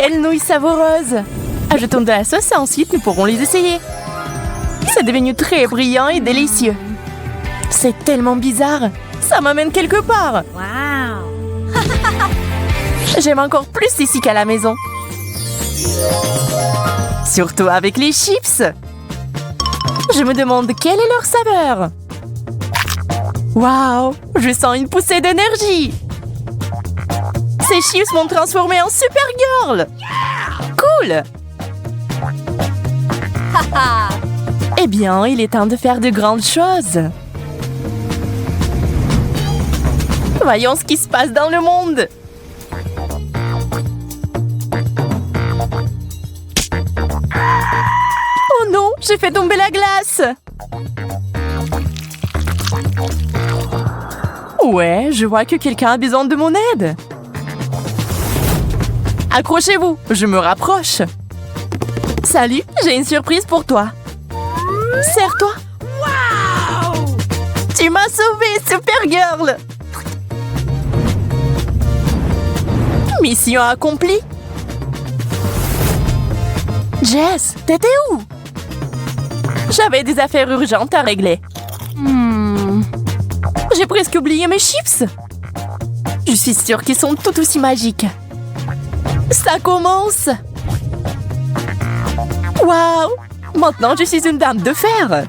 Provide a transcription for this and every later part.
Quelle nouille savoureuse! Ajoutons de la sauce et ensuite nous pourrons les essayer. C'est devenu très brillant et délicieux. C'est tellement bizarre. Ça m'amène quelque part. Wow! J'aime encore plus ici qu'à la maison. Surtout avec les chips. Je me demande quelle est leur saveur. Waouh! Je sens une poussée d'énergie. Ces chips m'ont transformée en Supergirl. Cool! Eh bien, il est temps de faire de grandes choses. Voyons ce qui se passe dans le monde. Oh non, j'ai fait tomber la glace. Ouais, je vois que quelqu'un a besoin de mon aide. Accrochez-vous, je me rapproche. Salut, j'ai une surprise pour toi. Serre-toi. Wow! Tu m'as sauvée, Supergirl. Mission accomplie. Jess, t'étais où? J'avais des affaires urgentes à régler. J'ai presque oublié mes chips. Je suis sûre qu'ils sont tout aussi magiques. Ça commence. Waouh! Maintenant, je suis une dame de fer. Aïe,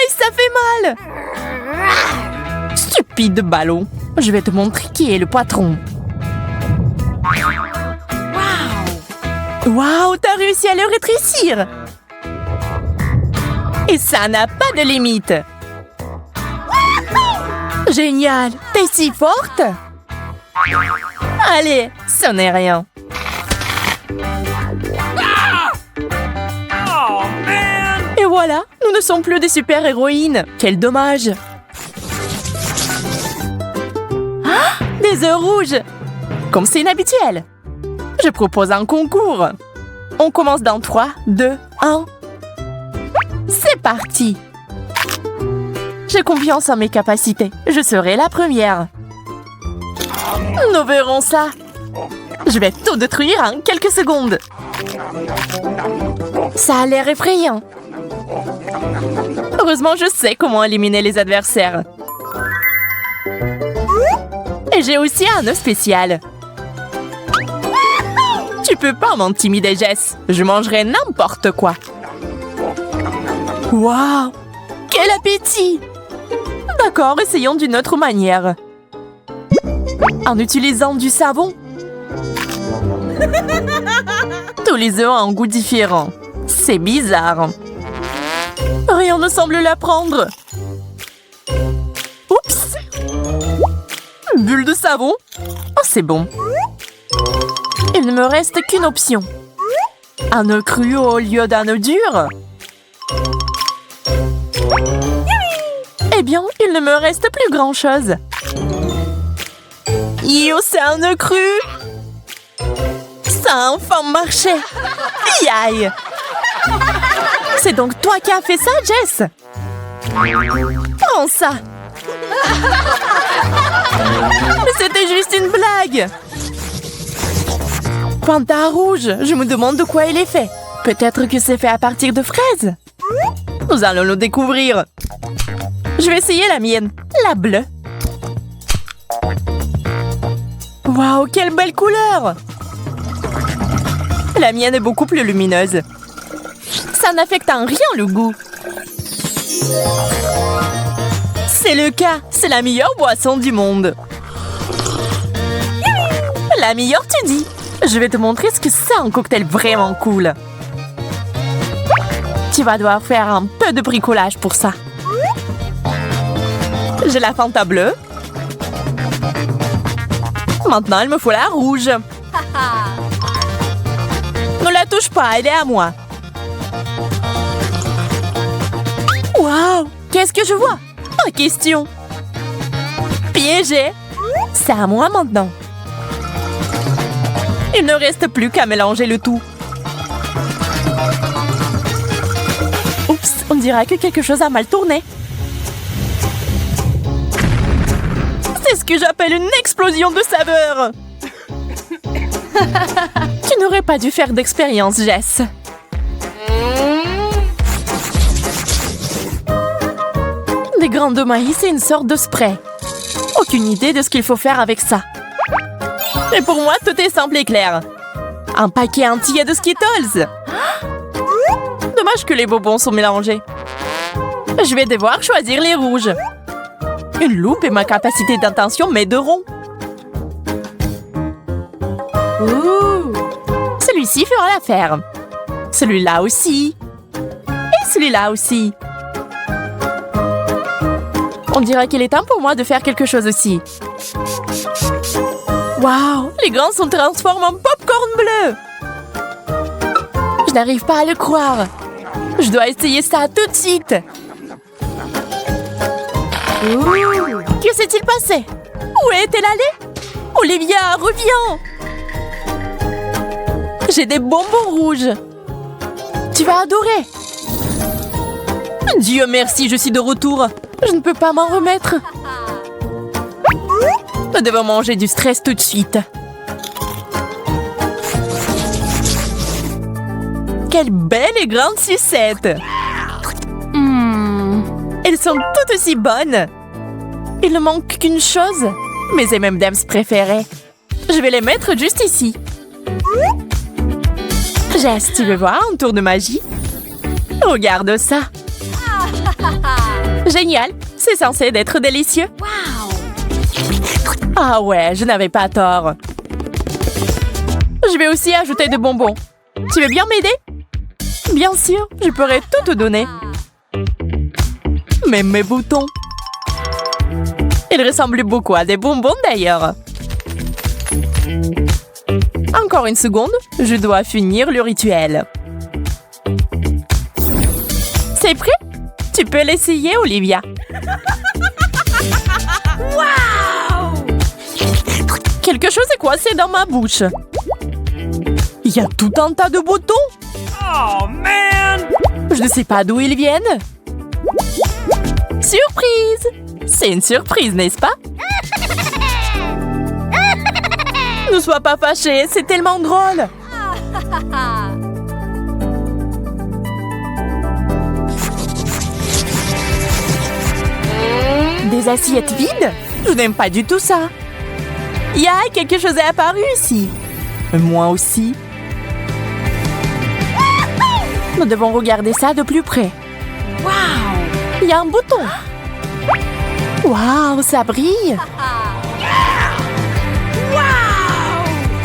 ça fait mal. Stupide ballon. Je vais te montrer qui est le patron. Waouh, t'as réussi à le rétrécir. Et ça n'a pas de limite. Génial, t'es si forte. Allez, ce n'est rien. Et voilà, nous ne sommes plus des super-héroïnes. Quel dommage. Ah, des œufs rouges. Comme c'est inhabituel. Je propose un concours. On commence dans 3, 2, 1. C'est parti. J'ai confiance en mes capacités. Je serai la première. Nous verrons ça. Je vais tout détruire en quelques secondes. Ça a l'air effrayant. Heureusement, je sais comment éliminer les adversaires. Et j'ai aussi un œuf spécial. Tu peux pas m'intimider, Jess. Je mangerai n'importe quoi. Waouh! Quel appétit! D'accord, essayons d'une autre manière. En utilisant du savon. Tous les œufs ont un goût différent. C'est bizarre. Rien ne semble la prendre. Oups! Bulle de savon. Oh, c'est bon. Il ne me reste qu'une option. Un œuf cru au lieu d'un œuf dur. Eh bien, il ne me reste plus grand-chose. Yo, c'est un œuf cru. Ça a enfin marché. Aïe. C'est donc toi qui as fait ça, Jess? Prends ça. C'était juste une blague. Panda rouge, je me demande de quoi il est fait. Peut-être que c'est fait à partir de fraises. Nous allons le découvrir. Je vais essayer la mienne, la bleue. Waouh, quelle belle couleur! La mienne est beaucoup plus lumineuse. Ça n'affecte en rien le goût. C'est le cas, c'est la meilleure boisson du monde. La meilleure, tu dis? Je vais te montrer ce que c'est un cocktail vraiment cool. Tu vas devoir faire un peu de bricolage pour ça. J'ai la Fanta bleue. Maintenant, il me faut la rouge. Ne la touche pas, elle est à moi. Waouh! Qu'est-ce que je vois? Pas question. Piégé. C'est à moi maintenant. Il ne reste plus qu'à mélanger le tout. Oups, on dirait que quelque chose a mal tourné. C'est ce que j'appelle une explosion de saveurs. Tu n'aurais pas dû faire d'expérience, Jess. Des grains de maïs et une sorte de spray. Aucune idée de ce qu'il faut faire avec ça. Et pour moi, tout est simple et clair. Un paquet entier de Skittles. Dommage que les bonbons sont mélangés. Je vais devoir choisir les rouges. Une loupe et ma capacité d'intention m'aideront. Ouh. Celui-ci fera l'affaire. Celui-là aussi. Et celui-là aussi. On dirait qu'il est temps pour moi de faire quelque chose aussi. Waouh, les grains sont transformés en popcorn bleu. Je n'arrive pas à le croire. Je dois essayer ça tout de suite. Ouh. Que s'est-il passé? Où est-elle allée? Olivia, reviens! J'ai des bonbons rouges. Tu vas adorer. Dieu merci, je suis de retour. Je ne peux pas m'en remettre. Nous devons manger du stress tout de suite. Quelle belle et grande sucette! Elles sont toutes aussi bonnes. Il ne manque qu'une chose. Mes M&M's préférés. Je vais les mettre juste ici. Jess, tu veux voir un tour de magie? Regarde ça. Génial. C'est censé être délicieux. Ah ouais, je n'avais pas tort. Je vais aussi ajouter des bonbons. Tu veux bien m'aider? Bien sûr, je pourrais tout te donner. Même mes boutons. Ils ressemblent beaucoup à des bonbons d'ailleurs. Encore une seconde, je dois finir le rituel. C'est prêt? Tu peux l'essayer, Olivia. Wow! Quelque chose est coincé dans ma bouche. Il y a tout un tas de boutons. Oh, man! Je ne sais pas d'où ils viennent. Surprise! C'est une surprise, n'est-ce pas? Ne sois pas fâché, c'est tellement drôle. Des assiettes vides? Je n'aime pas du tout ça. Ya, quelque chose est apparu ici. Moi aussi. Nous devons regarder ça de plus près. Wow! Il y a un bouton. Waouh, ça brille.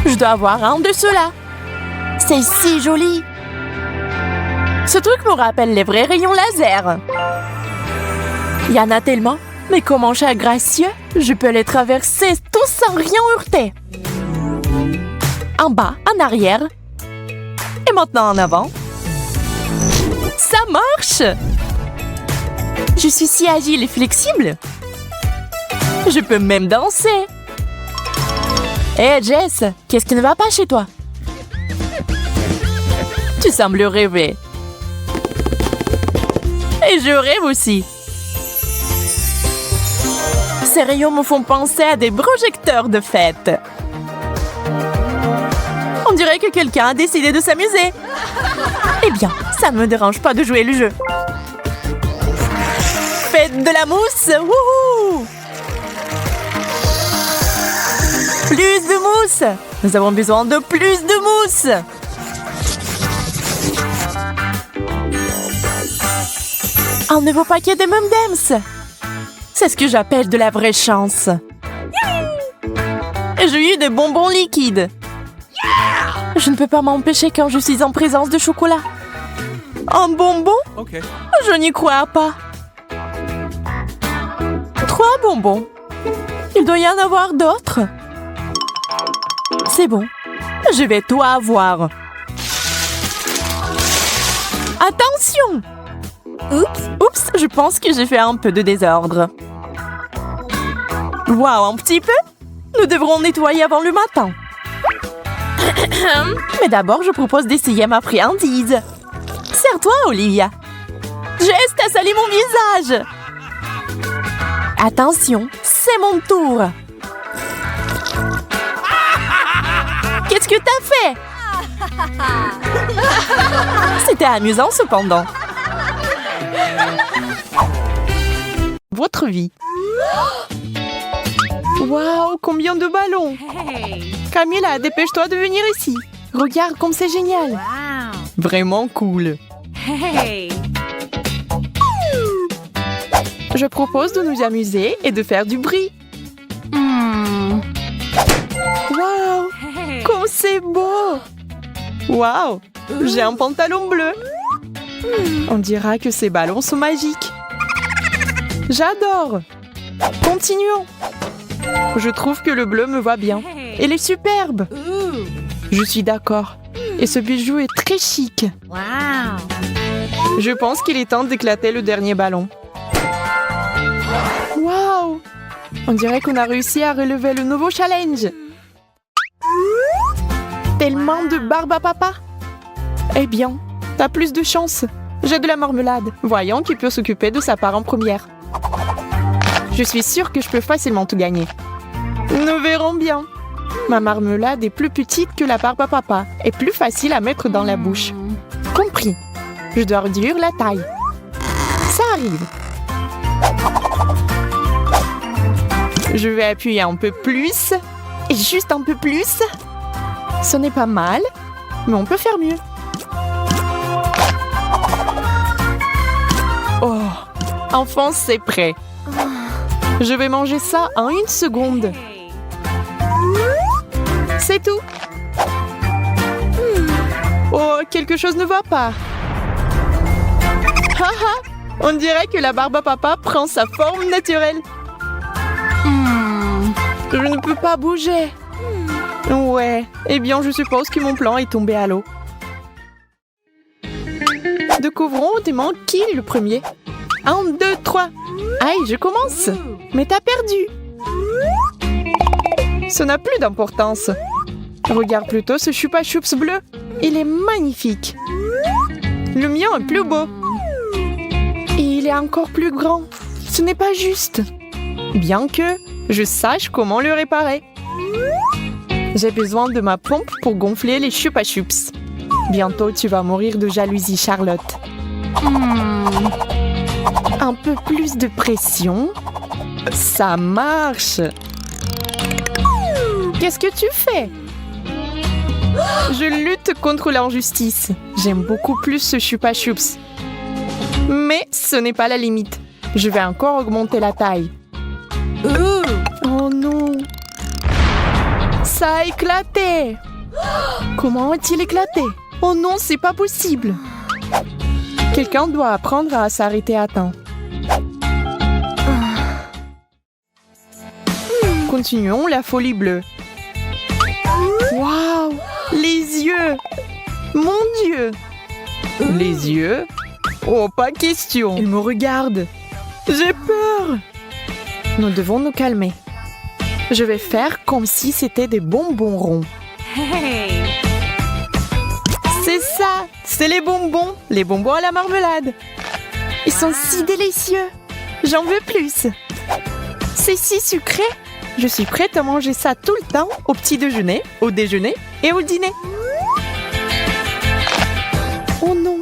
Je dois avoir un de ceux-là. C'est si joli. Ce truc me rappelle les vrais rayons laser. Il y en a tellement. Mais comment cher gracieux, je peux les traverser tous sans rien heurter. En bas, en arrière. Et maintenant en avant. Ça marche! Je suis si agile et flexible. Je peux même danser. Hé, Jess, qu'est-ce qui ne va pas chez toi? Tu sembles rêver. Et je rêve aussi. Ces rayons me font penser à des projecteurs de fête. On dirait que quelqu'un a décidé de s'amuser. Eh bien, ça ne me dérange pas de jouer le jeu. Faites de la mousse! Wouhou! Plus de mousse! Nous avons besoin de plus de mousse! Un nouveau paquet de M&M's! C'est ce que j'appelle de la vraie chance. J'ai eu des bonbons liquides. Je ne peux pas m'empêcher quand je suis en présence de chocolat. Un bonbon? Ok. Je n'y crois pas. 3 bonbons. Il doit y en avoir d'autres. C'est bon. Je vais tout avoir. Attention! Oups, je pense que j'ai fait un peu de désordre. Waouh, un petit peu? Nous devrons nettoyer avant le matin. Mais d'abord, je propose d'essayer ma friandise. Sers-toi, Olivia. Jess, t'as salé mon visage. Attention, c'est mon tour. Qu'est-ce Qu'est-ce que t'as fait? C'était amusant cependant. Votre vie. Waouh, combien de ballons! Hey. Camilla, dépêche-toi de venir ici. Regarde comme c'est génial. Wow. Vraiment cool. Hey. Je propose de nous amuser et de faire du bruit. Waouh, Hey. comme c'est beau! Waouh, j'ai un pantalon bleu. On dira que ces ballons sont magiques. J'adore. Continuons. Je trouve que le bleu me va bien. Hey. Il est superbe. Ooh. Je suis d'accord. Et ce bijou est très chic. Wow. Je pense qu'il est temps d'éclater le dernier ballon. Waouh! On dirait qu'on a réussi à relever le nouveau challenge. Tellement de barbe à papa. Eh bien, t'as plus de chance. J'ai de la marmelade. Voyons qui peut s'occuper de sa part en première. Je suis sûre que je peux facilement tout gagner. Nous verrons bien. Ma marmelade est plus petite que la barbe à papa et plus facile à mettre dans la bouche. Compris. Je dois réduire la taille. Ça arrive. Je vais appuyer un peu plus. Et juste un peu plus. Ce n'est pas mal, mais on peut faire mieux. Oh, enfin c'est prêt. Je vais manger ça en 1 seconde. Hey. C'est tout. Oh, quelque chose ne va pas. Haha, on dirait que la barbe à papa prend sa forme naturelle. Je ne peux pas bouger. Ouais, eh bien je suppose que mon plan est tombé à l'eau. Découvrons hautement qui est le premier. 1, 2, 3. Aïe, je commence. Mais t'as perdu. Ça n'a plus d'importance. Regarde plutôt ce Chupa Chups bleu. Il est magnifique. Le mien est plus beau. Et il est encore plus grand. Ce n'est pas juste. Bien que je sache comment le réparer. J'ai besoin de ma pompe pour gonfler les Chupa Chups. Bientôt, tu vas mourir de jalousie, Charlotte. Un peu plus de pression. Ça marche. Qu'est-ce que tu fais? Je lutte contre l'injustice. J'aime beaucoup plus ce Chupa Chups. Mais ce n'est pas la limite. Je vais encore augmenter la taille. Oh non! Ça a éclaté! Comment a-t-il éclaté? Oh non, c'est pas possible! Quelqu'un doit apprendre à s'arrêter à temps. Continuons la folie bleue. Waouh! Les yeux! Mon Dieu! Les yeux? Oh, pas question! Il me regarde! J'ai peur! Nous devons nous calmer. Je vais faire comme si c'était des bonbons ronds. Hey. C'est ça! C'est les bonbons à la marmelade. Ils sont si délicieux. J'en veux plus. C'est si sucré. Je suis prête à manger ça tout le temps, au petit déjeuner, au déjeuner et au dîner. Oh non,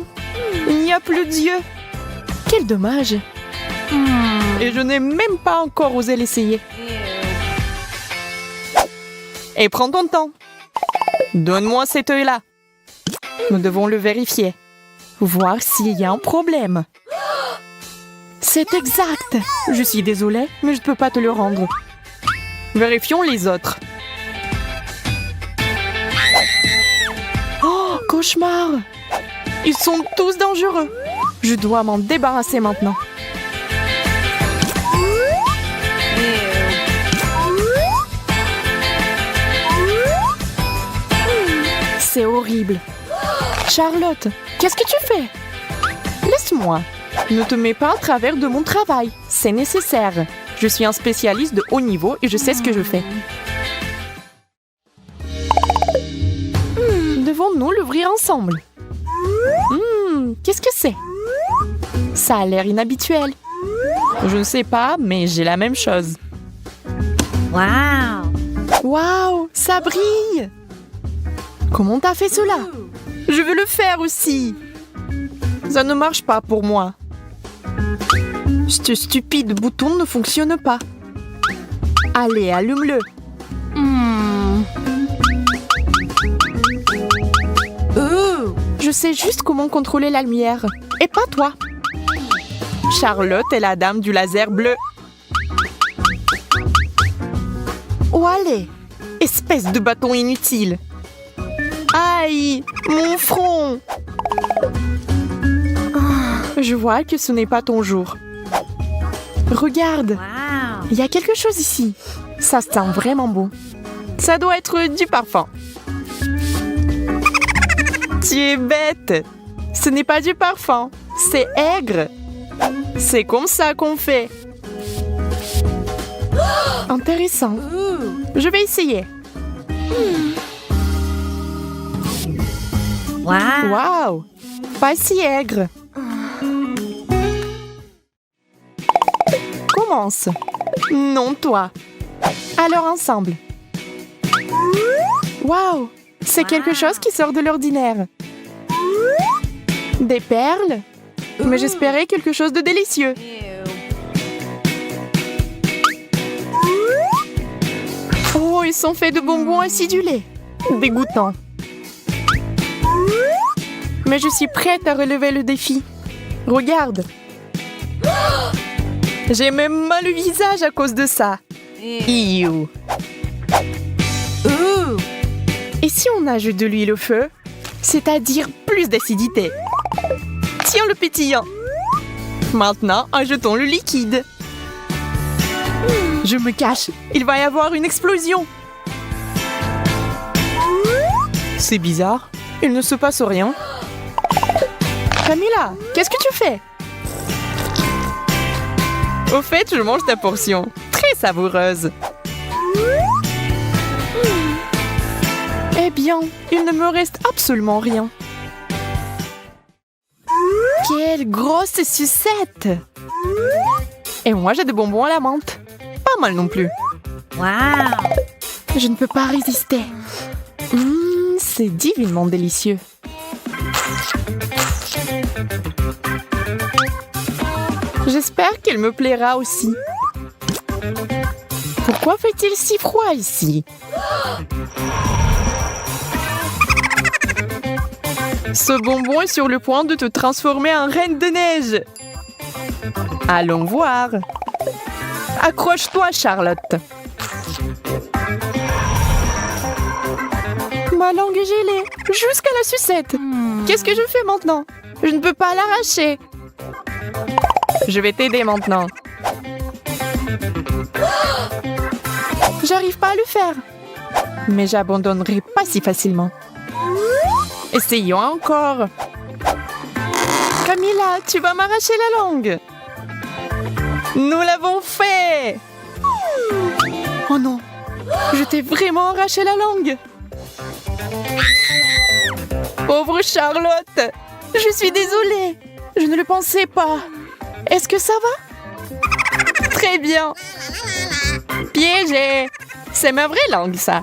il n'y a plus d'yeux. Quel dommage. Et je n'ai même pas encore osé l'essayer. Et prends ton temps. Donne-moi cet œil-là. Nous devons le vérifier. Voir s'il y a un problème. C'est exact. Je suis désolée, mais je ne peux pas te le rendre. Vérifions les autres. Oh, cauchemar! Ils sont tous dangereux. Je dois m'en débarrasser maintenant. C'est horrible. Charlotte, qu'est-ce que tu fais? Laisse-moi. Ne te mets pas à travers de mon travail. C'est nécessaire. Je suis un spécialiste de haut niveau et je sais ce que je fais. Devons-nous l'ouvrir ensemble? Qu'est-ce que c'est? Ça a l'air inhabituel. Je ne sais pas, mais j'ai la même chose. Wow. Waouh, ça brille! Comment t'as fait cela? Je veux le faire aussi. Ça ne marche pas pour moi. Ce stupide bouton ne fonctionne pas. Allez, allume-le. Je sais juste comment contrôler la lumière. Et pas toi. Charlotte est la dame du laser bleu. Oh, allez. Espèce de bâton inutile. Aïe, mon front. Je vois que ce n'est pas ton jour. Regarde, Wow. il y a quelque chose ici. Ça sent vraiment bon. Ça doit être du parfum. Tu es bête. Ce n'est pas du parfum, c'est aigre. C'est comme ça qu'on fait. Intéressant. Je vais essayer. Wow. Waouh, pas si aigre. Commence. Non, toi. Alors ensemble. Waouh, c'est quelque chose qui sort de l'ordinaire. Des perles? Mais j'espérais quelque chose de délicieux. Oh, ils sont faits de bonbons acidulés. Dégoûtant. Mais je suis prête à relever le défi. Regarde. J'ai même mal le visage à cause de ça. Iou. Et si on ajoute de l'huile au feu, c'est-à-dire plus d'acidité? Tiens le pétillant. Maintenant, ajoutons le liquide. Je me cache. Il va y avoir une explosion. C'est bizarre. Il ne se passe rien. Camilla, qu'est-ce que tu fais? Au fait, je mange ta portion. Très savoureuse. Eh bien, il ne me reste absolument rien. Quelle grosse sucette! Et moi, j'ai des bonbons à la menthe. Pas mal non plus. Wow. Je ne peux pas résister. C'est divinement délicieux. J'espère qu'elle me plaira aussi. Pourquoi fait-il si froid ici? Ce bonbon est sur le point de te transformer en reine de neige. Allons voir. Accroche-toi, Charlotte. Ma langue est gelée, jusqu'à la sucette. Qu'est-ce que je fais maintenant? Je ne peux pas l'arracher. Je vais t'aider maintenant. J'arrive pas à le faire. Mais j'abandonnerai pas si facilement. Essayons encore. Camilla, tu vas m'arracher la langue. Nous l'avons fait. Oh non, je t'ai vraiment arraché la langue. Pauvre Charlotte, je suis désolée. Je ne le pensais pas. Est-ce que ça va? Très bien. Piégé. C'est ma vraie langue, ça.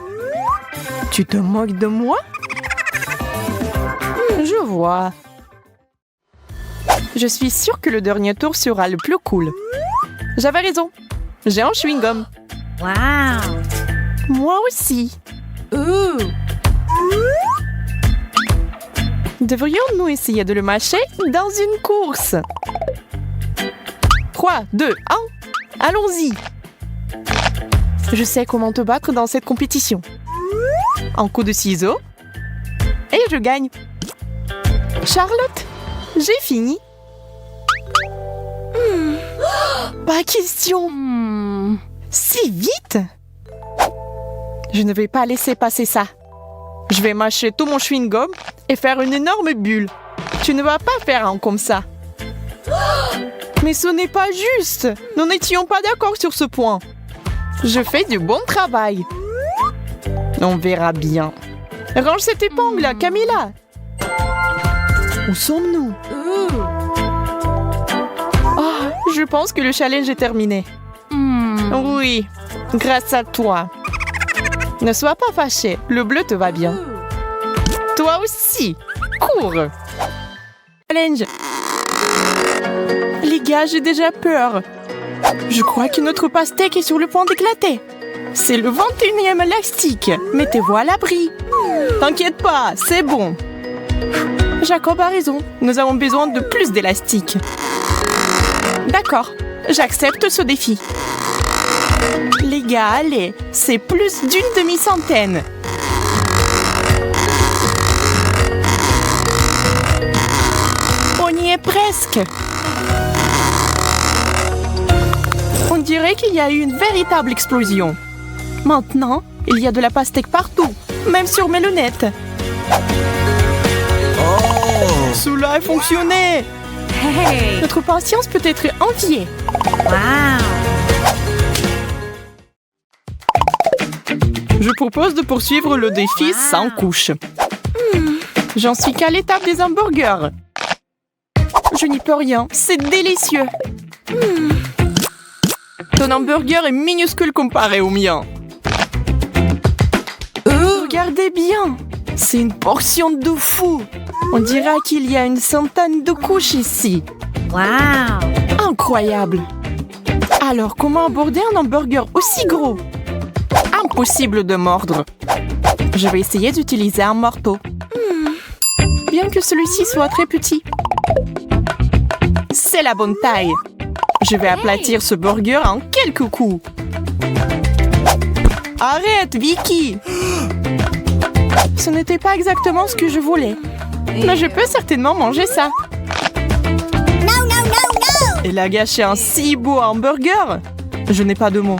Tu te moques de moi? Je vois. Je suis sûre que le dernier tour sera le plus cool. J'avais raison. J'ai un chewing-gum. Wow. Moi aussi. Devrions-nous essayer de le mâcher dans une course? 3, 2, 1. Allons-y. Je sais comment te battre dans cette compétition. Un coup de ciseaux. Et je gagne. Charlotte, j'ai fini. Pas question. Si vite? Je ne vais pas laisser passer ça. Je vais mâcher tout mon chewing-gum et faire une énorme bulle. Tu ne vas pas faire un comme ça. Mais ce n'est pas juste. Nous n'étions pas d'accord sur ce point. Je fais du bon travail. On verra bien. Range cette épingle, Camilla. Où sommes-nous? Oh, je pense que le challenge est terminé. Oui, grâce à toi. Ne sois pas fâché, le bleu te va bien. Toi aussi. Cours. Challenge. Les gars, j'ai déjà peur. Je crois que notre pastèque est sur le point d'éclater. C'est le 21e élastique. Mettez-vous à l'abri. T'inquiète pas, c'est bon. Jacob a raison. Nous avons besoin de plus d'élastique. D'accord, j'accepte ce défi. Les gars, allez, c'est plus d'une demi-centaine. On y est presque. On dirait qu'il y a eu une véritable explosion. Maintenant, il y a de la pastèque partout, même sur mes lunettes. Oh! Cela a fonctionné. Hey! Notre patience peut être enviée. Wow! Je propose de poursuivre le défi sans couche. J'en suis qu'à l'étape des hamburgers. Je n'y peux rien, c'est délicieux. Ton hamburger est minuscule comparé au mien. Regardez bien, c'est une portion de fou. On dirait qu'il y a une centaine de couches ici. Wow! Incroyable. Alors, comment aborder un hamburger aussi gros? Impossible de mordre. Je vais essayer d'utiliser un marteau. Bien que celui-ci soit très petit. C'est la bonne taille. Je vais aplatir ce burger en quelques coups. Arrête, Vicky! Ce n'était pas exactement ce que je voulais. Mais je peux certainement manger ça. Elle a gâché un si beau hamburger. Je n'ai pas de mots.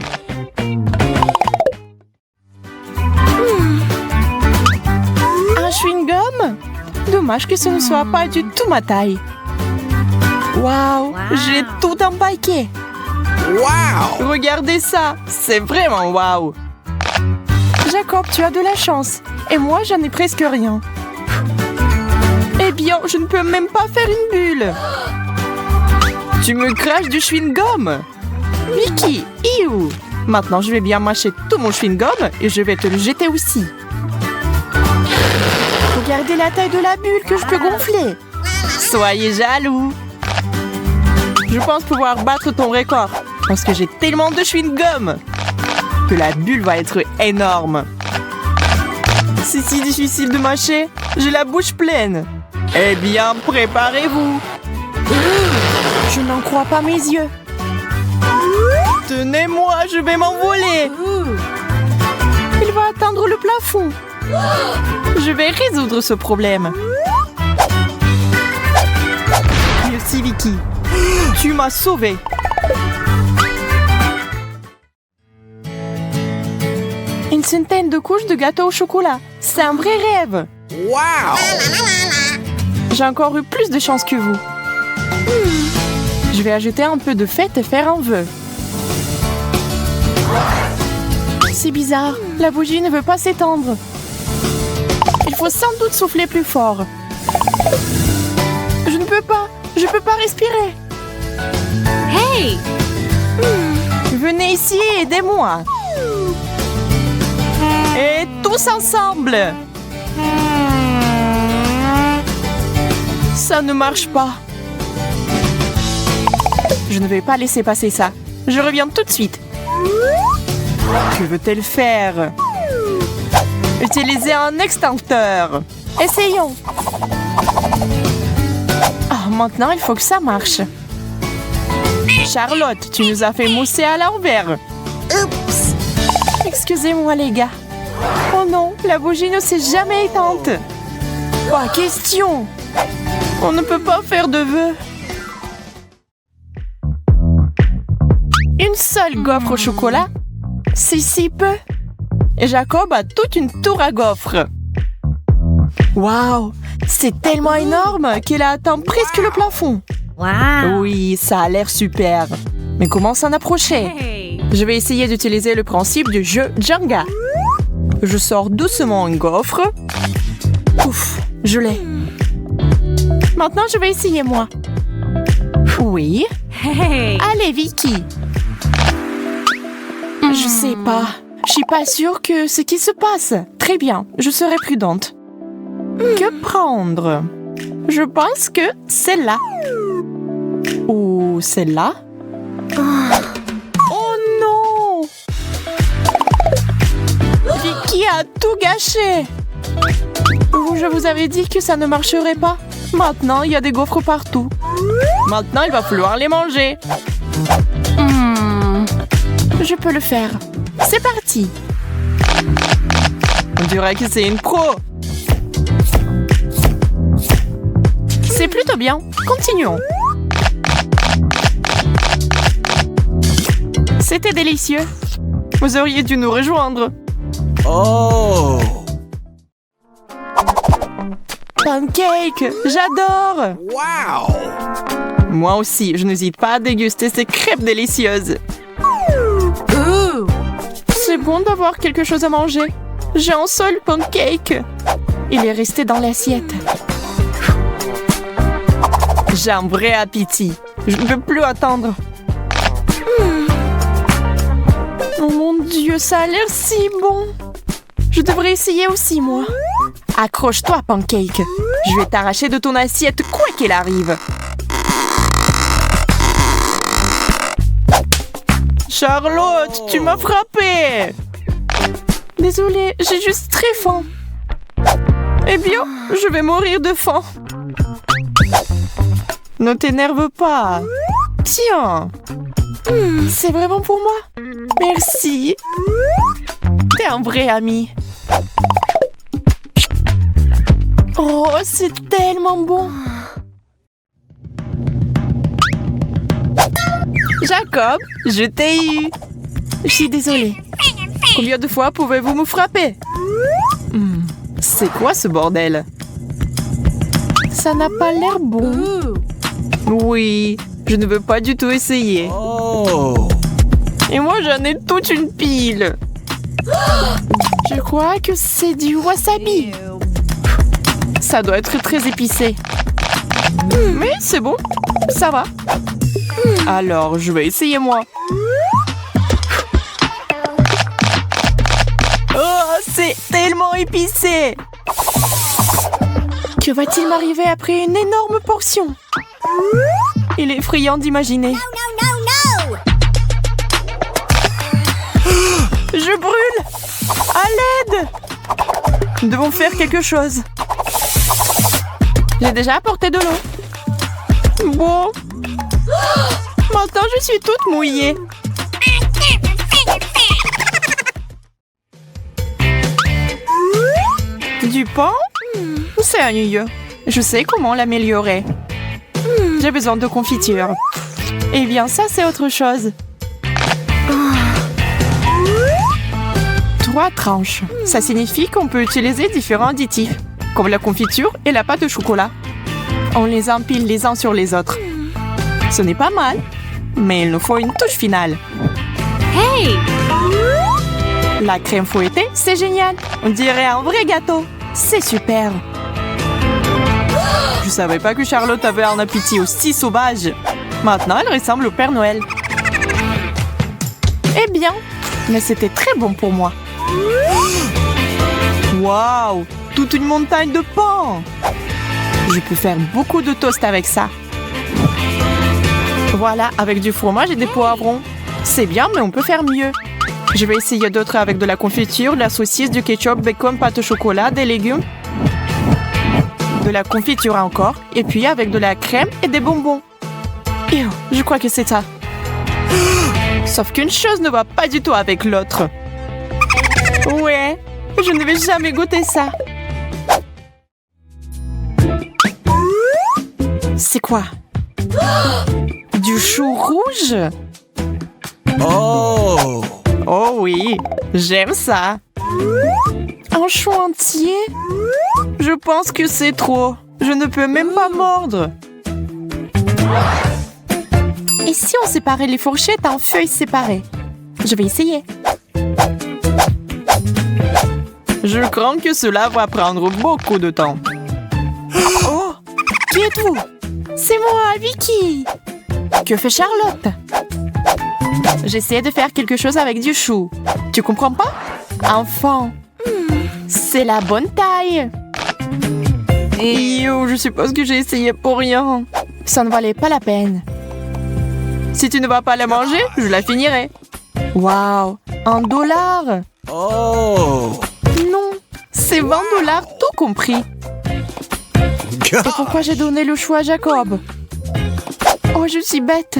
Un chewing-gum? Dommage que ce ne soit pas du tout ma taille. Waouh, j'ai tout empaqué. Wow! Regardez ça, c'est vraiment waouh. Jacob, tu as de la chance. Et moi, j'en ai presque rien. Eh bien, je ne peux même pas faire une bulle. Tu me craches du chewing-gum. Vicky, iou. Maintenant, je vais bien mâcher tout mon chewing-gum et je vais te le jeter aussi. Regardez la taille de la bulle que je peux gonfler. Soyez jaloux. Je pense pouvoir battre ton record parce que j'ai tellement de chewing-gum que la bulle va être énorme. C'est si difficile de mâcher. J'ai la bouche pleine. Eh bien, préparez-vous. Je n'en crois pas mes yeux. Tenez-moi, je vais m'envoler. Il va atteindre le plafond. Je vais résoudre ce problème. Merci, Vicky. Tu m'as sauvée. Une centaine de couches de gâteau au chocolat. C'est un vrai rêve. Wow! J'ai encore eu plus de chance que vous. Je vais ajouter un peu de fête et faire un vœu. C'est bizarre. La bougie ne veut pas s'étendre. Il faut sans doute souffler plus fort. Je ne peux pas. Je ne peux pas respirer. Hey! Venez ici et aidez-moi. Et tous ensemble. Ça ne marche pas. Je ne vais pas laisser passer ça. Je reviens tout de suite. Que veut-elle faire? Utiliser un extincteur. Essayons. Ah, maintenant, il faut que ça marche. Charlotte, tu nous as fait mousser à l'envers. Oups! Excusez-moi, les gars. Oh non, la bougie ne s'est jamais éteinte. Pas question. On ne peut pas faire de vœux. Une seule gaufre au chocolat? C'est si peu. Et Jacob a toute une tour à gaufres. Waouh! C'est tellement énorme qu'elle a atteint presque le plafond. Wow! Oui, ça a l'air super. Mais comment s'en approcher? Hey! Je vais essayer d'utiliser le principe du jeu Jenga. Je sors doucement une gaufre. Ouf, je l'ai. Maintenant, je vais essayer moi. Oui. Hey! Allez, Vicky. Je sais pas. Je suis pas sûre que ce qui se passe. Très bien, je serai prudente. Que prendre? Je pense que celle-là. Ou celle-là? Oh non! Vicky a tout gâché! Je vous avais dit que ça ne marcherait pas. Maintenant, il y a des gaufres partout. Maintenant, il va falloir les manger. Je peux le faire. C'est parti. On dirait que c'est une pro. C'est plutôt bien. Continuons. C'était délicieux. Vous auriez dû nous rejoindre. Oh! Pancake, j'adore. Wow! Moi aussi, je n'hésite pas à déguster ces crêpes délicieuses. C'est bon d'avoir quelque chose à manger. J'ai un seul pancake. Il est resté dans l'assiette. J'ai un vrai appétit. Je ne peux plus attendre. Oh mon Dieu, ça a l'air si bon. Je devrais essayer aussi, moi. Accroche-toi, Pancake. Je vais t'arracher de ton assiette quoi qu'il arrive. Charlotte, tu m'as frappée. Désolée, j'ai juste très faim. Eh bien, je vais mourir de faim. Ne t'énerve pas. Tiens. C'est vraiment pour moi. Merci. T'es un vrai ami. Oh, c'est tellement bon. Jacob, je t'ai eu. Je suis désolée. Combien de fois pouvez-vous me frapper? C'est quoi ce bordel? Ça n'a pas l'air bon. Oui, je ne veux pas du tout essayer. Oh! Et moi, j'en ai toute une pile. Je crois que c'est du wasabi. Ça doit être très épicé. Mais c'est bon, ça va. Alors, je vais essayer moi. Oh, c'est tellement épicé. Que va-t-il m'arriver après une énorme portion? Il est effrayant d'imaginer. Je brûle! À l'aide! Nous devons faire quelque chose. J'ai déjà apporté de l'eau. Bon. Maintenant, je suis toute mouillée. Du pain? C'est ennuyeux. Je sais comment l'améliorer. J'ai besoin de confiture. Eh bien, ça, c'est autre chose. 3 tranches. Ça signifie qu'on peut utiliser différents additifs, comme la confiture et la pâte de chocolat. On les empile les uns sur les autres. Ce n'est pas mal, mais il nous faut une touche finale. Hey! La crème fouettée, c'est génial. On dirait un vrai gâteau. C'est super. Je savais pas que Charlotte avait un appétit aussi sauvage. Maintenant, elle ressemble au Père Noël. Eh bien, mais c'était très bon pour moi. Waouh! Toute une montagne de pain! Je peux faire beaucoup de toast avec ça. Voilà, avec du fromage et des poivrons. C'est bien, mais on peut faire mieux. Je vais essayer d'autres avec de la confiture, de la saucisse, du ketchup, bacon, pâte au chocolat, des légumes. De la confiture encore. Et puis avec de la crème et des bonbons. Je crois que c'est ça. Sauf qu'une chose ne va pas du tout avec l'autre. Ouais, je ne vais jamais goûter ça. C'est quoi? Du chou rouge? Oh! Oh oui, j'aime ça. Un chou entier? Je pense que c'est trop. Je ne peux même pas mordre. Et si on séparait les fourchettes en feuilles séparées? Je vais essayer. Je crains que cela va prendre beaucoup de temps. Oh! Qui êtes-vous? C'est moi, Vicky! Que fait Charlotte? J'essaie de faire quelque chose avec du chou. Tu comprends pas? Enfant, c'est la bonne taille. Yo, je suppose que j'ai essayé pour rien. Ça ne valait pas la peine. Si tu ne vas pas la manger, je la finirai. Waouh, $1. Oh. Non, c'est $20 tout compris. Et pourquoi j'ai donné le choix à Jacob? Oh, je suis bête.